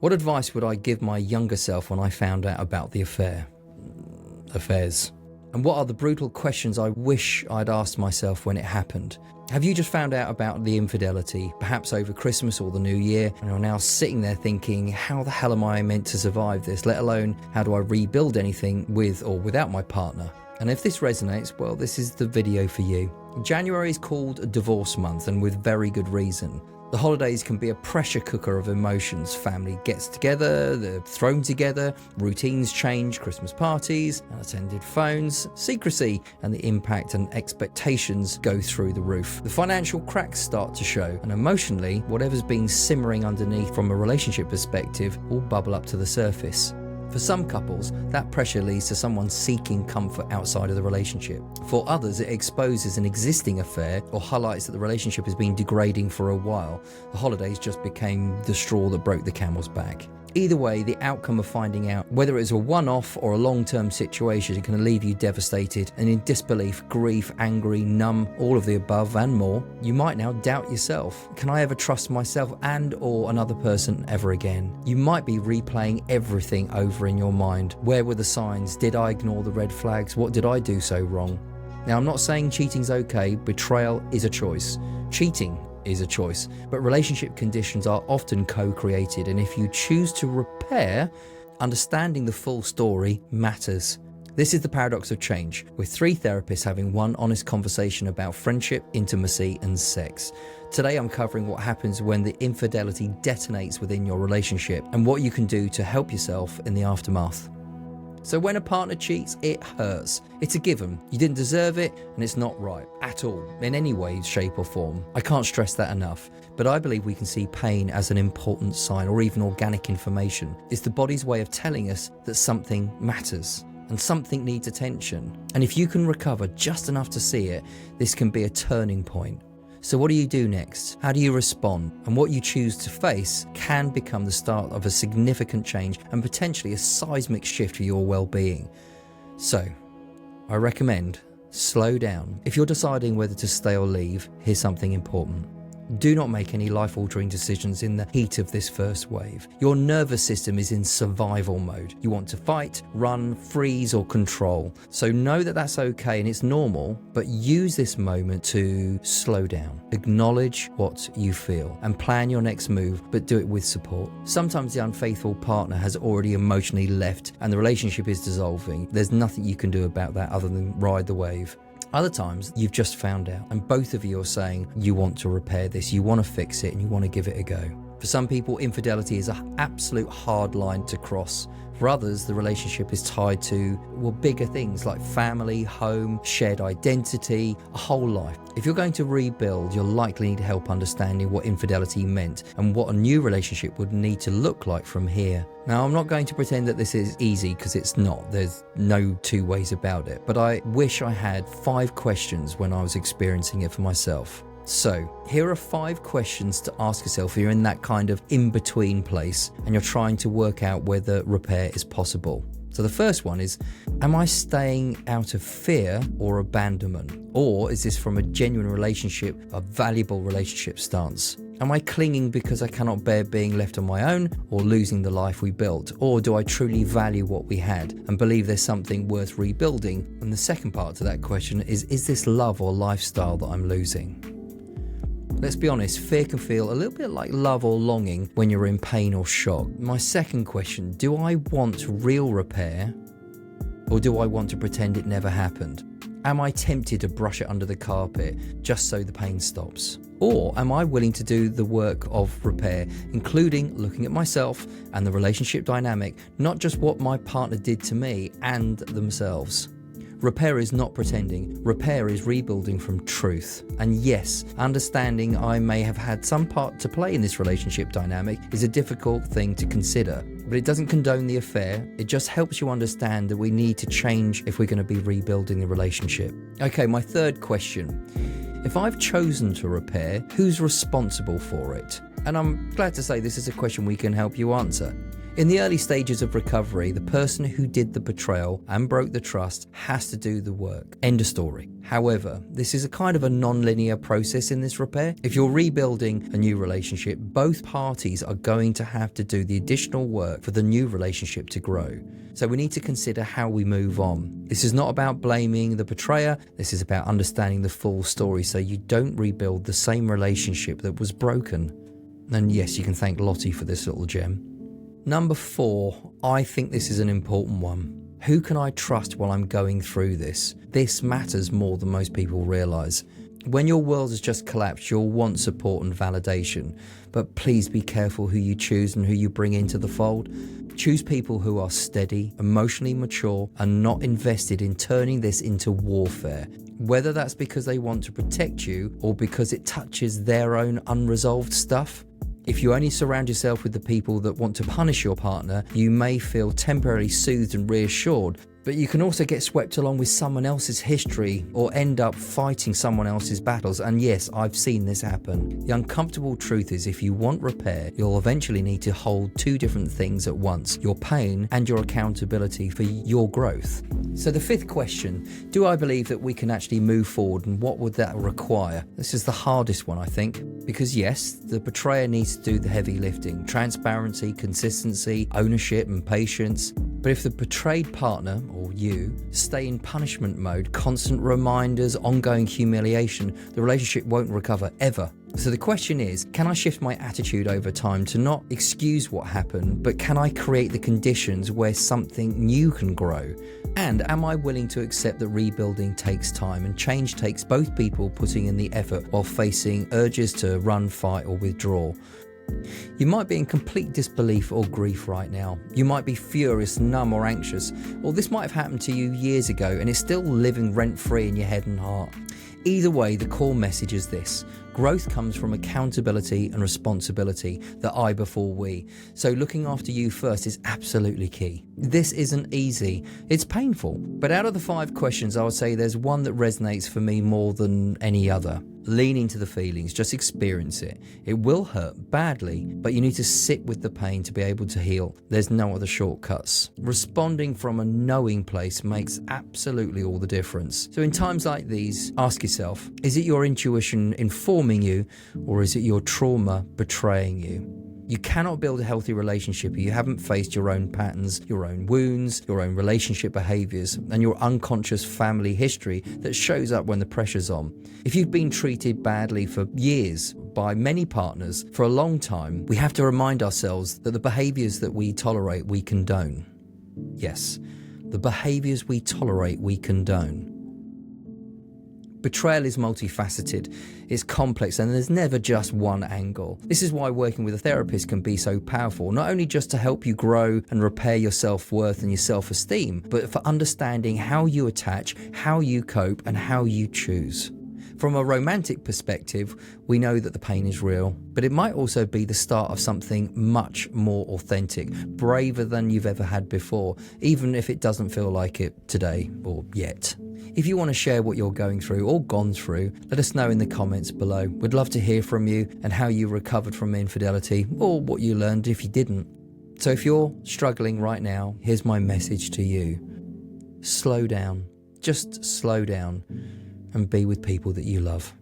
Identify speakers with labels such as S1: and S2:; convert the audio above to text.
S1: What advice would I give my younger self when I found out about the affairs? And what are the brutal questions I wish I'd asked myself when it happened? Have you just found out about the infidelity, perhaps over Christmas or the New Year, and are now sitting there thinking, how the hell am I meant to survive this, let alone how do I rebuild anything with or without my partner? And if this resonates, well, this is the video for you. January is called a divorce month, and with very good reason. The holidays can be a pressure cooker of emotions. Family gets together, they're thrown together, routines change, Christmas parties, unattended phones, secrecy, and the impact and expectations go through the roof. The financial cracks start to show, and emotionally, whatever's been simmering underneath from a relationship perspective will bubble up to the surface. For some couples, that pressure leads to someone seeking comfort outside of the relationship. For others, it exposes an existing affair or highlights that the relationship has been degrading for a while. The holidays just became the straw that broke the camel's back. Either way, the outcome of finding out whether it's a one-off or a long-term situation can leave you devastated and in disbelief, grief, angry, numb, all of the above and more. You might now doubt yourself. Can I ever trust myself and or another person ever again? You might be replaying everything over in your mind. Where were the signs? Did I ignore the red flags? What did I do so wrong? Now, I'm not saying cheating's okay. Betrayal is a choice. Cheating is a choice, but relationship conditions are often co-created, and if you choose to repair, understanding the full story matters. This is the paradox of change, with 3 therapists having one honest conversation about friendship, intimacy, and sex. Today I'm covering what happens when the infidelity detonates within your relationship and what you can do to help yourself in the aftermath. So when a partner cheats, it hurts. It's a given. You didn't deserve it, and it's not right at all, in any way, shape or form. I can't stress that enough. But I believe we can see pain as an important sign or even organic information. It's the body's way of telling us that something matters and something needs attention. And if you can recover just enough to see it, this can be a turning point. So what do you do next? How do you respond? And what you choose to face can become the start of a significant change and potentially a seismic shift for your well-being. So, I recommend slow down. If you're deciding whether to stay or leave, here's something important. Do not make any life-altering decisions in the heat of this first wave. Your nervous system is in survival mode. You want to fight, run, freeze, or control. So know that that's okay and it's normal, but use this moment to slow down. Acknowledge what you feel and plan your next move, but do it with support. Sometimes the unfaithful partner has already emotionally left and the relationship is dissolving. There's nothing you can do about that other than ride the wave. Other times, you've just found out, and both of you are saying you want to repair this, you want to fix it, and you want to give it a go. For some people, infidelity is an absolute hard line to cross. For others, the relationship is tied to, well, bigger things like family, home, shared identity, a whole life. If you're going to rebuild, you'll likely need help understanding what infidelity meant and what a new relationship would need to look like from here. Now, I'm not going to pretend that this is easy because it's not. There's no 2 ways about it. But I wish I had 5 questions when I was experiencing it for myself. So, here are 5 questions to ask yourself if you're in that kind of in-between place and you're trying to work out whether repair is possible. So the first one is, am I staying out of fear or abandonment? Or is this from a genuine relationship, a valuable relationship stance? Am I clinging because I cannot bear being left on my own or losing the life we built? Or do I truly value what we had and believe there's something worth rebuilding? And the second part to that question is this love or lifestyle that I'm losing? Let's be honest, fear can feel a little bit like love or longing when you're in pain or shock. My second question, do I want real repair or do I want to pretend it never happened? Am I tempted to brush it under the carpet just so the pain stops? Or am I willing to do the work of repair, including looking at myself and the relationship dynamic, not just what my partner did to me and themselves? Repair is not pretending. Repair is rebuilding from truth. And yes, understanding I may have had some part to play in this relationship dynamic is a difficult thing to consider. But it doesn't condone the affair. It just helps you understand that we need to change if we're going to be rebuilding the relationship. Okay, my third question. If I've chosen to repair, who's responsible for it? And I'm glad to say this is a question we can help you answer. In the early stages of recovery, the person who did the betrayal and broke the trust has to do the work. End of story. However, this is a kind of a non-linear process in this repair. If you're rebuilding a new relationship, both parties are going to have to do the additional work for the new relationship to grow. So we need to consider how we move on. This is not about blaming the betrayer. This is about understanding the full story so you don't rebuild the same relationship that was broken. And yes, you can thank Lottie for this little gem. Number 4, I think this is an important one. Who can I trust while I'm going through this? This matters more than most people realise. When your world has just collapsed, you'll want support and validation. But please be careful who you choose and who you bring into the fold. Choose people who are steady, emotionally mature, and not invested in turning this into warfare. Whether that's because they want to protect you or because it touches their own unresolved stuff. If you only surround yourself with the people that want to punish your partner, you may feel temporarily soothed and reassured, but you can also get swept along with someone else's history or end up fighting someone else's battles. And yes, I've seen this happen. The uncomfortable truth is if you want repair, you'll eventually need to hold 2 different things at once, your pain and your accountability for your growth. So the 5th question, do I believe that we can actually move forward, and what would that require? This is the hardest one, I think, because yes, the betrayer needs to do the heavy lifting, transparency, consistency, ownership and patience. But if the betrayed partner, or you, stay in punishment mode, constant reminders, ongoing humiliation, the relationship won't recover ever. So the question is, can I shift my attitude over time to not excuse what happened, but can I create the conditions where something new can grow? And am I willing to accept that rebuilding takes time and change takes both people putting in the effort while facing urges to run, fight or withdraw? You might be in complete disbelief or grief right now. You might be furious, numb or anxious, or this might have happened to you years ago and it's still living rent-free in your head and heart. Either way, the core message is this: growth comes from accountability and responsibility, the I before we. So looking after you first is absolutely key. This isn't easy, it's painful. But out of the 5 questions, I would say there's one that resonates for me more than any other. Lean into the feelings, just experience it. It will hurt badly, but you need to sit with the pain to be able to heal. There's no other shortcuts. Responding from a knowing place makes absolutely all the difference. So in times like these, ask yourself, is it your intuition informing you, or is it your trauma betraying you? You cannot build a healthy relationship if you haven't faced your own patterns, your own wounds, your own relationship behaviours, and your unconscious family history that shows up when the pressure's on. If you've been treated badly for years by many partners for a long time, we have to remind ourselves that the behaviours that we tolerate, we condone. Yes, the behaviours we tolerate, we condone. Betrayal is multifaceted, it's complex, and there's never just one angle. This is why working with a therapist can be so powerful, not only just to help you grow and repair your self-worth and your self-esteem, but for understanding how you attach, how you cope, and how you choose. From a romantic perspective, we know that the pain is real, but it might also be the start of something much more authentic, braver than you've ever had before, even if it doesn't feel like it today or yet. If you want to share what you're going through or gone through, let us know in the comments below. We'd love to hear from you and how you recovered from infidelity, or what you learned if you didn't. So if you're struggling right now, here's my message to you. Slow down. Just slow down and be with people that you love.